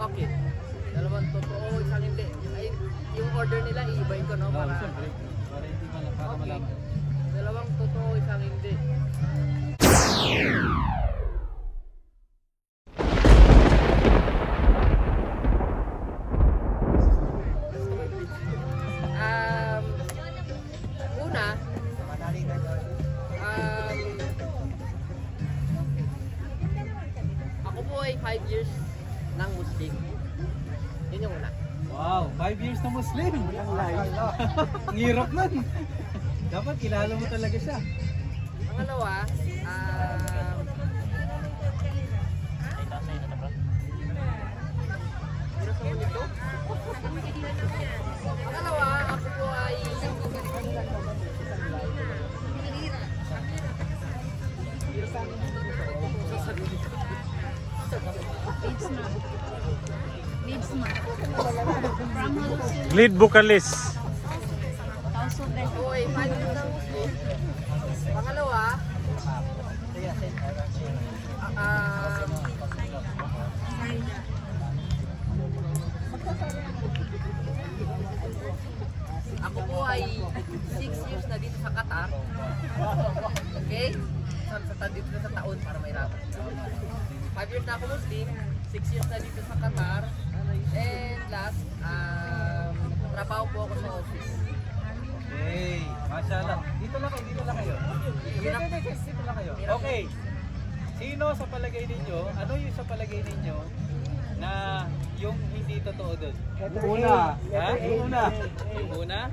Okay. Dalawang totoo, isang hindi. Ay, yung order nila, iibahin ko, no? Para siyempre. Para hindi para malaman. Dalawang totoo, isang hindi. Una, ako po ay 5 years ng Muslim. Yun yung una. Wow, 5 years na Muslim. Ang hirap nun. Dapat kilala mo talaga siya. Pangalawa, pangalawa, ako po ay Lead vocalist. Oy, 5 years ng Muslim. Pangalawa, ako po ay 6 years na dito sa Qatar. Okay? Sa dito na sa taon para may rapat. 5 years na ako Muslim, 6 years na dito sa Qatar. And last, trabaho po ako sa office. Okay, mashallah. Dito lang kayo. Dito lang kayo. Okay. Sino sa palagay ninyo, ano yung sa palagay ninyo na yung hindi totoo doon? Yung una. Ha? Yung una. Yung una?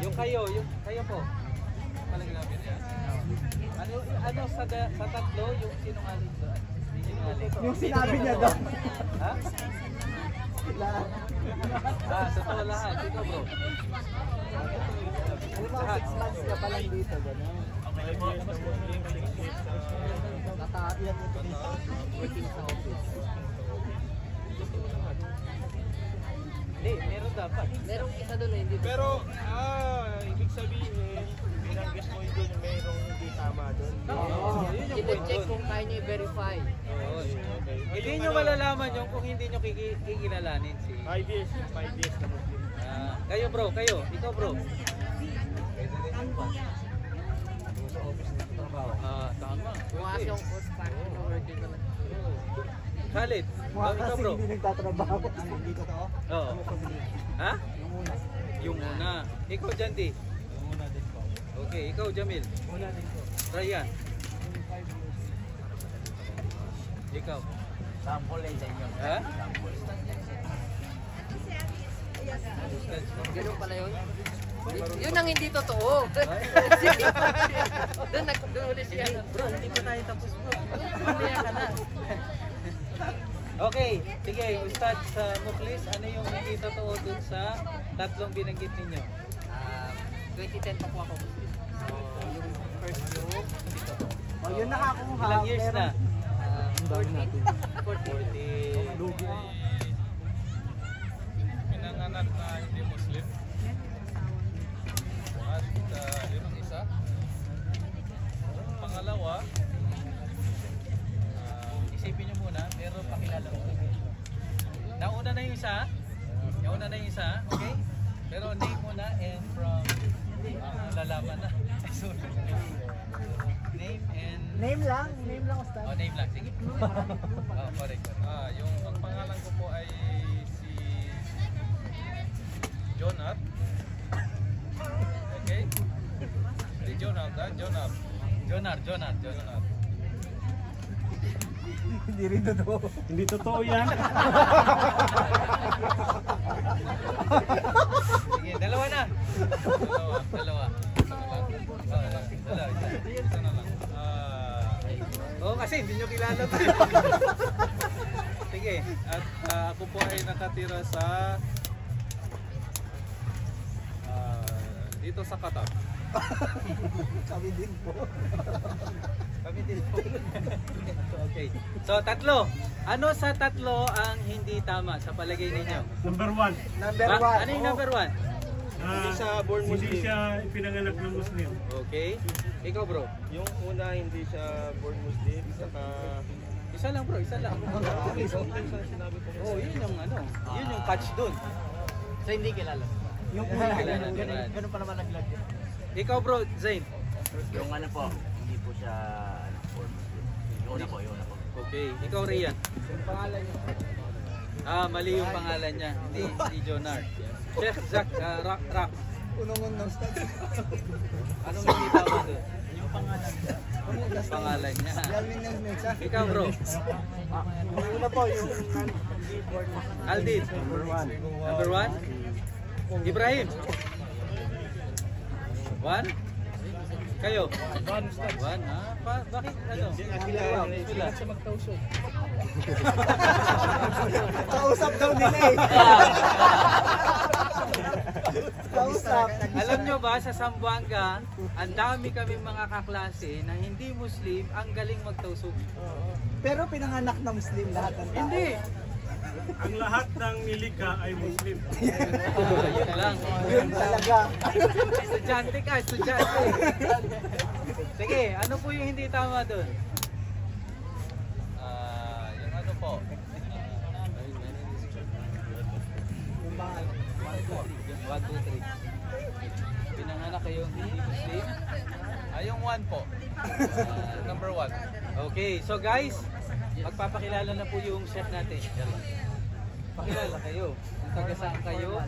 Yung kayo po. Palagay namin yan. Ano sa tatlo yung sinungaling doon? Yung sinabi niya daw. Ha? Sa totoo lahat. Ito bro. Lahat. 6 months ka pa lang dito. Ilan mo dito? Working sa office. Hindi, meron dapat. Merong isa doon na hindi. Pero, ibig sabihin, binanggis mo yun doon, merong hindi tama doon. I-check kung kaya niyo i-verify. Hindi nyo malalaman yung kung hindi nyo kikilalanin si... 5 years na Muslim. Kayo bro, ikaw bro. Sa office na trabaho. Tama. Bukas yung post parang working ko na. Khalid, Mukha ikaw kasi bro. hindi nagtatrabaho. Hindi totoo? Oo. Ha? Yung una. Yung una. Ikaw Jandy. Yung una din po. Okay, ikaw Jamil. Una din po. Ryan. Yung 5 years. Ikaw. Sample sa inyo. Ha? Ganun pala yun. Yun ang hindi totoo. Doon ulit siya. Bro, hindi pa tayo tapos bro. Mamaya ka na. Okay, sige, Ustad sa Muklis, ano yung hindi totoo dun sa tatlong binanggit ninyo? 2010 pa po ako. So, yung first group, hindi totoo. Oh, yun nakakuha. Ilang years na? 40. 40. Pinanganak na hindi Muslim. At yun ang isa. Pangalawa, Isipin nyo muna, pero pakilala mo. Nauna na yung isa, okay? Pero name muna and from lalaman na. Name lang Ustad. Oh, name lang, sige. Correct. yung ang pangalan ko po ay si Jonat. Okay? Si Jonat, Jonat. Hindi rin totoo. Hindi totoo yan. Sige, dalawa na. Dalawa. Isa na lang. Oo, kasi hindi nyo kilala to. Sige. At ako po ay nakatira sa dito sa Qatar. Kami din po. Okay. So, tatlo. Ano sa tatlo ang hindi tama sa palagay ninyo? Number 1. Number 1. Ano yung number 1? Hindi siya born Muslim. Hindi siya ipinanganak ng Muslim. Okay. Ikaw bro. Yung una hindi siya born Muslim, saka Isa lang bro, isa lang. Oh, yun yung ano, yun yung catch doon. So hindi kilala. Yung ganun pa naman nag-vlog. Ikaw bro, Zain. Yung ano po, hindi po siya for Muslim. Yung una po. Okay, ikaw Rian. Pangalan niya. Mali yung pangalan niya, hindi Jonar. Chef Zack, Rock. Unong-unong start. Anong hindi tama doon? Yung pangalan niya. Gawin ng next. Ikaw bro, Yung una po, yung Aldin. Number 1. Ibrahim. 1. Kayo? 1. Bakit ano? Sila. kausap daw nila eh. Kausap. Alam nyo ba, sa Zamboanga, ang dami kami mga kaklase na hindi Muslim, ang galing magtausog. Pero pinanganak na Muslim lahat ng tao. Hindi! Ang lahat ng nilikha ay Muslim. Yun lang. Yun talaga. Estudyante ka, estudyante. Sige, ano po yung hindi tama doon? Yung ano po? Yung mahal. 1, 2, 3. Pinanganak kayong hindi Muslim? Yung 1 po. Number 1. Okay, so guys, magpapakilala na po yung chef natin. Pakilala kayo. Kung taga saan kayo.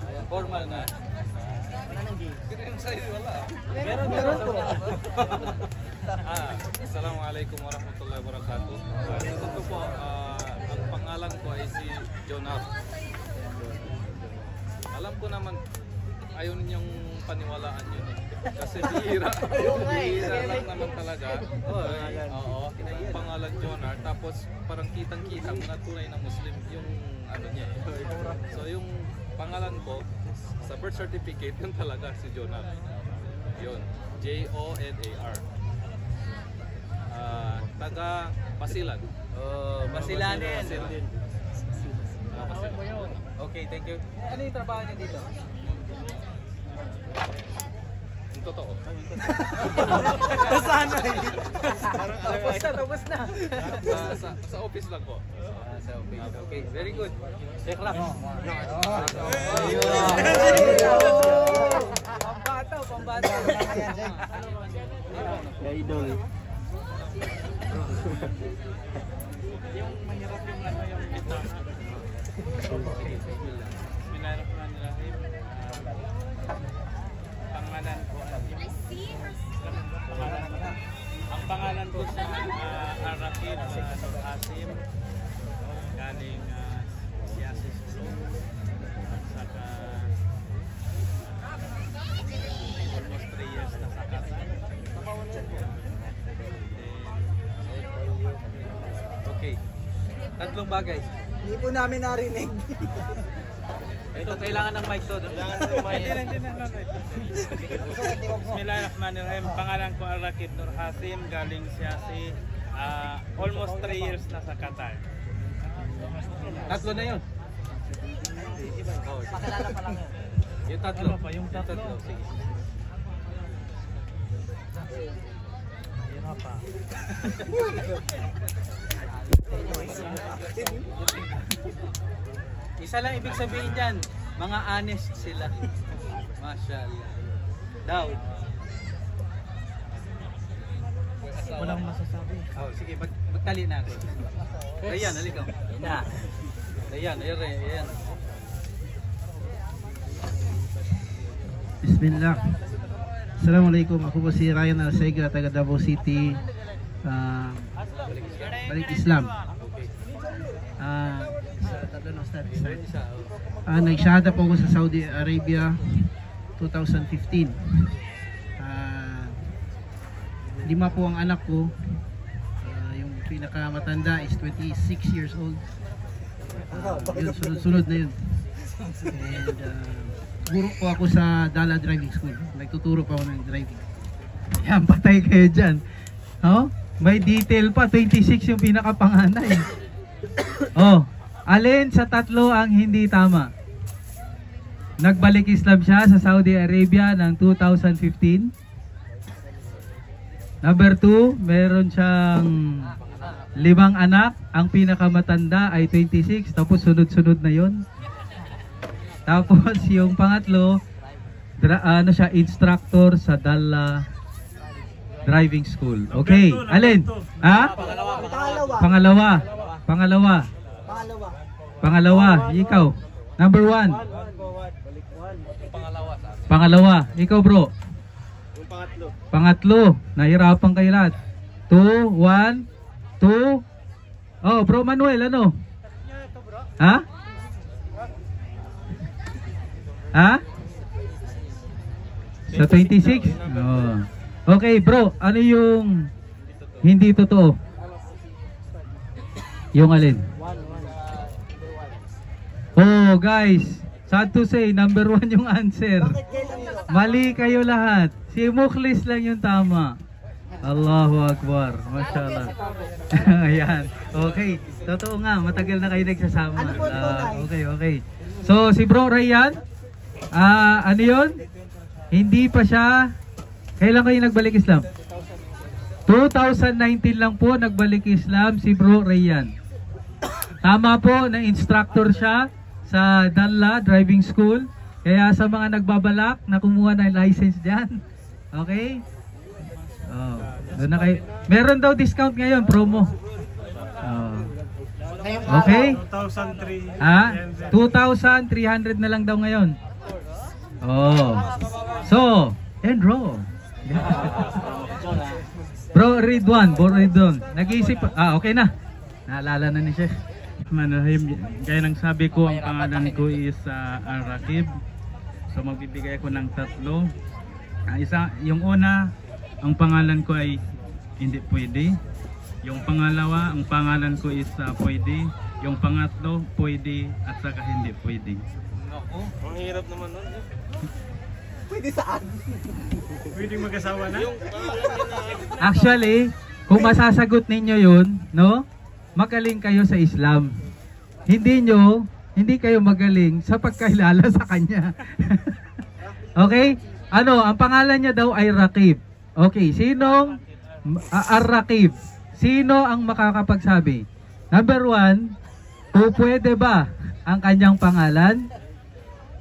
Ayan, formal na. Green size wala. Meron po. Assalamualaikum warahmatullahi wabarakatuh. Ito po, ang pangalan ko ay si Jonar. Alam ko naman, ayaw ninyong paniwalaan yun eh. Kasi bihira lang naman talaga. Oo, ang pangalan Jonar. Tapos parang kitang-kita mo na tunay na Muslim yung ano niya eh. So yung pangalan ko, sa birth certificate, yun talaga si Jonar. Yun, Jonar. Taga Basilan. Basilanin. Basilan. Okay, thank you. Ano yung trabaho niyo dito? Yung totoo. Sana tapos na. Sa office lang po. Sa office. Okay, very good. Check lang. Pambata. Idol. Yung mahirap yung ano yung kita. Bismillahirrahmanirrahim. Pangalan ko ang pangalan ko sa Arakid Nur Hasim, galing Siasis saka almost 3 years na sa Qatar. Okay. Tatlong bagay. Hindi po namin narinig. Ito, kailangan ng mic to. Bismillahirrahmanirrahim. Pangalan ko Arakid Nur Hasim, galing Siasi, almost 3 years na sa Qatar. Tatlo na yun. Pakilala pa lang yun. Yung tatlo. Ano pa, yung tatlo? Sige. Hirap pa. Isa lang ibig sabihin dyan, mga honest sila. Mashallah. Daw. Walang masasabi. Oh, sige, magtali na ako. Ayan, halika. Ayan. Bismillah. Assalamualaikum. Ako po si Ryan Alsegra, taga Davao City, Balik Islam. Nagsyahada po ako sa Saudi Arabia 2015. 5 po ang anak ko. Yung pinakamatanda is 26 years old. Yun, sunod-sunod na yun. And guro po ako sa Dala Driving School. Nagtuturo pa ako ng driving. Yan, patay kayo dyan. Oh, may detail pa. 26 yung pinakapanganay. Oh, alin sa tatlo ang hindi tama? Nagbalik Islam siya sa Saudi Arabia ng 2015. Number 2, meron siyang 5 anak, ang pinakamatanda ay 26, tapos sunod-sunod na yon. Tapos yung pangatlo, ano siya, instructor sa Dalla Driving School. Okay, alin? Ha? Pangalawa. Pangalawa, ikaw. Number 1. Pangalawa, ikaw bro. Pangatlo, nahirapan kayo lahat. 2, 1, 2. Oh, bro Manuel, ano? Ha? Ha? Sa 26? Oh. Okay, bro, ano yung hindi totoo? Yung alin? Oh, guys, sad to say, number 1 yung answer. Mali kayo lahat. Si Muklis lang yung tama. Allahu Akbar. Mashallah. Ayan. Okay. Totoo nga, matagal na kayo nagsasama. Okay. So, si Bro Ryan, ano yun? Hindi pa siya, kailan kayo nagbalik Islam? 2019 lang po nagbalik Islam si Bro Ryan. Tama po, na instructor siya sa Dalla Driving School. Kaya sa mga nagbabalak na kumuha ng license dyan, okay? Oh, doon na kayo. Meron daw discount ngayon, promo. Oh. Okay? 2,300 na lang daw ngayon. Oh. So, enroll. Bro Ridwan, nag-iisip, okay na. Naalala na ni Chef. Manahim, gaya ng sabi ko, ang pangalan ko is Al-Rakib. So magbibigay ako ng 3. Yung una, ang pangalan ko ay hindi pwede. Yung pangalawa, ang pangalan ko is pwede. Yung pangatlo, pwede at saka hindi pwede. Ako, ang hirap naman nun. Pwede saan? Pwedeng mag-asawa na? Actually, kung masasagot ninyo yun, no? Magaling kayo sa Islam. Hindi kayo magaling sa pagkailala sa kanya. Okay? Ano, ang pangalan niya daw ay Rakib. Okay, sinong Ar-Rakib? Sino ang makakapagsabi? Number 1, pwede ba ang kanyang pangalan?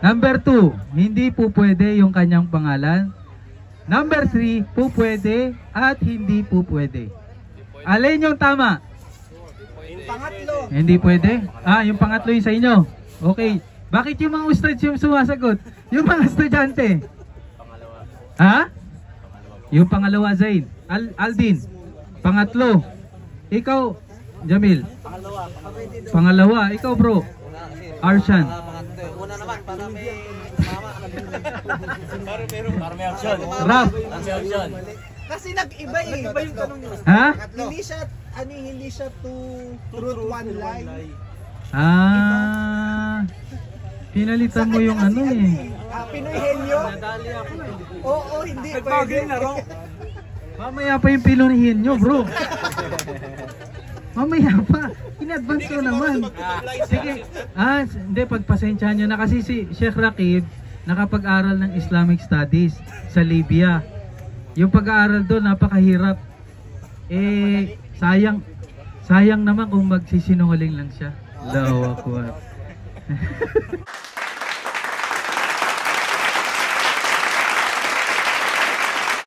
Number 2, hindi po pwede yung kanyang pangalan. Number 3, pwede at hindi po pwede. Alin yung tama? Pangatlo. Hindi pwede? Yung pangatlo yung sa inyo. Okay. Bakit yung mga ustads yung sumasagot? Yung mga estudyante? Ha? Yung pangalawa, Zain. Aldin. Pangatlo. Ikaw, Jamil. Pangalawa. Ikaw, bro. Arshan. Una naman, para may Raf. Kasi nag-iba eh. Iba yung tanong niyo. Ha? Hindi siya two truth, one lie. Pinalitan mo yung ano eh. Pinoy henyo? Oo, hindi pwede. Mamaya pa yung pilonihin nyo, bro. Mamaya pa. In-advance ko naman. Sige. Hindi, pagpasensyahan nyo na kasi si Sheikh Rakib nakapag-aral ng Islamic Studies sa Libya. Yung pag-aaral doon, napakahirap. Sayang naman kung magsisinungaling lang siya. Allahu Akbar.